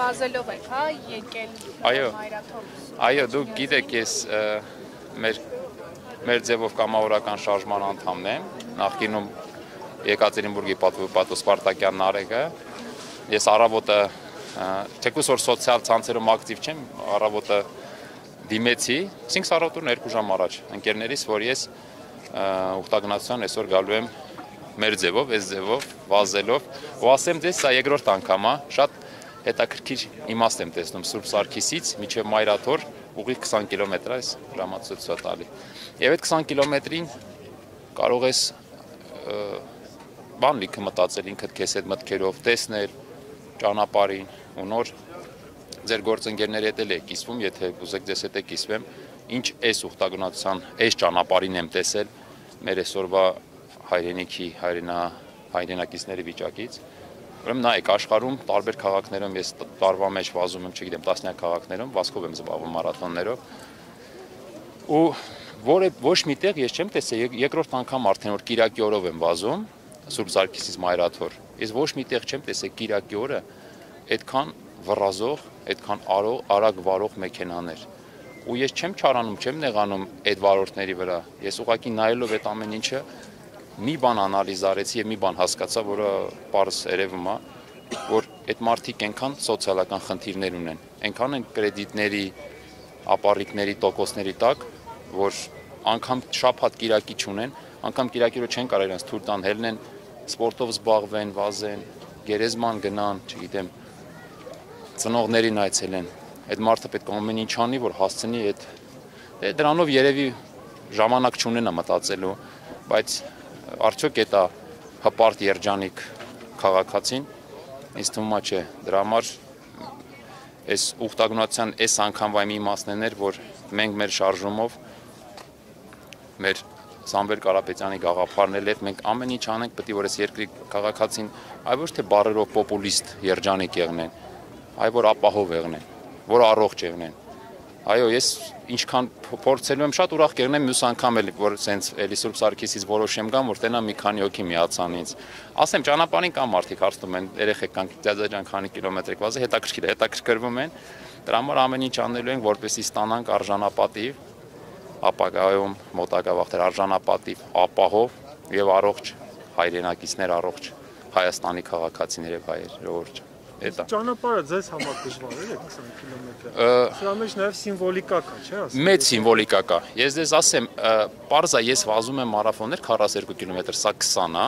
վազելով եք, հա, եկել մայրաթորս։ Այո, դուք գիտեք, ես մեր ձևով կամավորական շարժման անդամն եմ, նախկինում Եկատերինբուրգի պատվոսպարտակյան Նարեկը, ես առավոտը, թեկուզ որ սոցիալ ցանցերում ակտիվ չեմ, առավոտը դիմեցի, 5 առավոտուրն 2 ժամ առաջ ընկերներիս, որ ես ուխտագնացության այսօր գալու եմ մեր ձևով, այս ձևով, վազելով, ու ասեմ ձեզ, սա երկրորդ անգամ է, շատ հետաքրքիր իմաստ եմ տեսնում Սուրբ Սարգիսից մինչև Մայրաթոր ուղիղ 20 կիլոմետր այս ժամացույցը տալի։ Եվ այդ 20 կիլոմետրին կարող ես բան լիքը մտածել ինքդ քեզ այդ մտքերով, տեսնել ճանապարհին ու նոր ձեր գործընկերների հետ եք կիսվում, եթե ուզեք ձեզ հետ եք կիսվեմ, ինչ այս ուխտագնացության, այս ճանապարհին եմ տեսել մեր այսօրվա հայրենիքի, հայրենակիցների վիճակից։ Ուրեմն նայեք, աշխարհում տարբեր քաղաքներում ես տարվա մեջ վազում եմ, չգիտեմ, տասնյակ քաղաքներում, վազքով եմ զբաղվում մարաթոններով։ Ու ոչ միտեղ ես չեմ տեսել, երկրորդ անգամ արդեն որ Կիրակի օրով եմ վազում, Սուրբ Սարգիսից Մայրաթոր։ Ես ոչ միտեղ չեմ տեսել Կիրակի օրը այդքան վռազող, այդքան արագ վարող մեքենաներ։ Ու ես չեմ չարանում, չեմ նեղանում այդ վարորդների վրա։ Ես ուղղակի նայելով այդ ամեն ինչը մի բան անալիզ արեցի եւ մի բան հասկացա, որը պարզ երևում է, որ այդ մարդիկ այնքան սոցիալական խնդիրներ ունեն, այնքան են կրեդիտների, ապառիկների, տոկոսների տակ, որ անգամ շաբաթ Կիրակի չունեն, անգամ Կիրակի օրը չեն կարող իրենց թույլ տան հելնեն, սպորտով զբաղվեն, վազեն, գերեզման գնան, չգիտեմ, ծնողներին այցելեն։ Այդ մարդը պետք է ամեն ինչ անի, որ հասցնի այդ դրանով երևի ժամանակ չունենա մտածելու, բայց արդյոք դա հպարտ երջանիկ քաղաքացին, ինձ թվում է չէ, դրա համար այս ուխտագնացության այս անգամվա իմ իմաստն էր, որ մենք մեր շարժումով, մեր Սամվել Կարապետյանի գաղափարն էլ էր, մենք ամեն ինչ անենք, պետք է որ այս երկրի քաղաքացին այ ոչ թե բառերով պոպուլիստ երջանիկ եղնեն, այ որ ապահով եղնեն, որ առողջ եղնեն։ Այո, ես ինչքան փորձելու եմ շատ ուրախ կեղնեմ մյուս անգամ էլ որ սենց էլի Սուրբ Սարգիսից որոշեմ գամ, որ տենա մի քանի հոգի միացան ինձ։ Ասեմ ճանապարհին կան մարդիկ հարցնում են, երեխեք կան ձյաձաջան քանի կիլոմետր եք վազել, հետաքրքրվում են։ Դրա համար ամեն ինչ անելու ենք, որպեսզի ստանանք արժանապատիվ, ապագայում մոտակա վաղտեր արժանապատիվ, ապահով եւ առողջ հայրենակիցներ, առողջ Հայաստանի քաղաքացիներ եւ հայեր, ժողովուրդ։ Ճանապարհը ձեզ համար դժվար է 20 կիլոմետր։ Սրա մեջ նաև սիմվոլիկա կա, չէ՞, ասեմ։ Մեծ սիմվոլիկա կա։ Ես դες ասեմ, պարզա ես վազում եմ մարաթոններ 42 կիլոմետր, սա 20 է,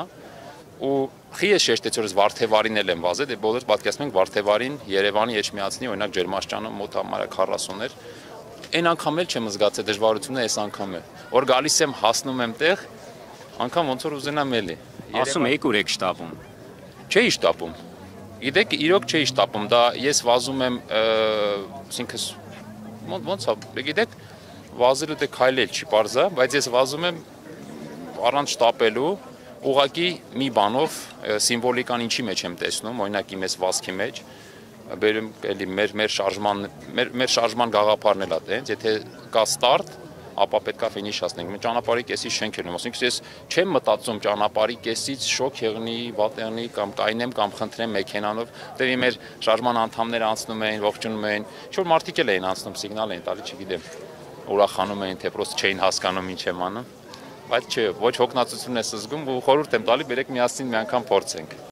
ու խի ես շեշտեցի որ Վարդեվարին էլ եմ վազել, դե բոլորս պատկերացնում ենք Վարդեվարին, Երևանի Էջմիածնի, օրինակ Ջերմաշճանում մոտ համարյա 40-ներ։ Այն անգամ էլ չեմ զգացել դժվարությունը այս անգամ է։ Որ գալիս եմ, հասնում եմ տեղ, անգամ ոնց որ ուզենամ էլի։ Ասում եք ուր եք շտապում։ Չէի շտապում։ Գիտեք, իրոք չէի շտապում, դա ես վազում եմ, այսինքն ոնց է, գիտեք, վազելու դե քայլել չի պարզա, բայց ես վազում եմ առանց շտապելու, ուղղակի մի բանով սիմվոլիկան ինչի մեջ եմ տեսնում, օրինակ իմ այս վազքի մեջ, բերում էլի մեր շարժման գաղափարն էլ է տենց, եթե կա ստարտ, ապա պետք է ֆինիշ հասնենք։ Մենք ճանապարհի կեսից չենք ելնում, ասենք ես չեմ մտածում ճանապարհի կեսից շոկ եղնի, վատ եղնի կամ կայնեմ կամ խնդրեմ մեքենանով, դեպի մեր շարժման անդամները անցնում էին, ողջունում էին, ինչ-որ մարդիկ էլ էին անցնում, սիգնալ էին տալի, չգիտեմ, ուրախանում էին, թե պրոստը չէին հասկանում ինչ եմ անում, բայց չէ, ոչ հոգնածություն ես զգում ու խորհուրդ եմ տալի, բերեք միասին մի անգամ փորձենք։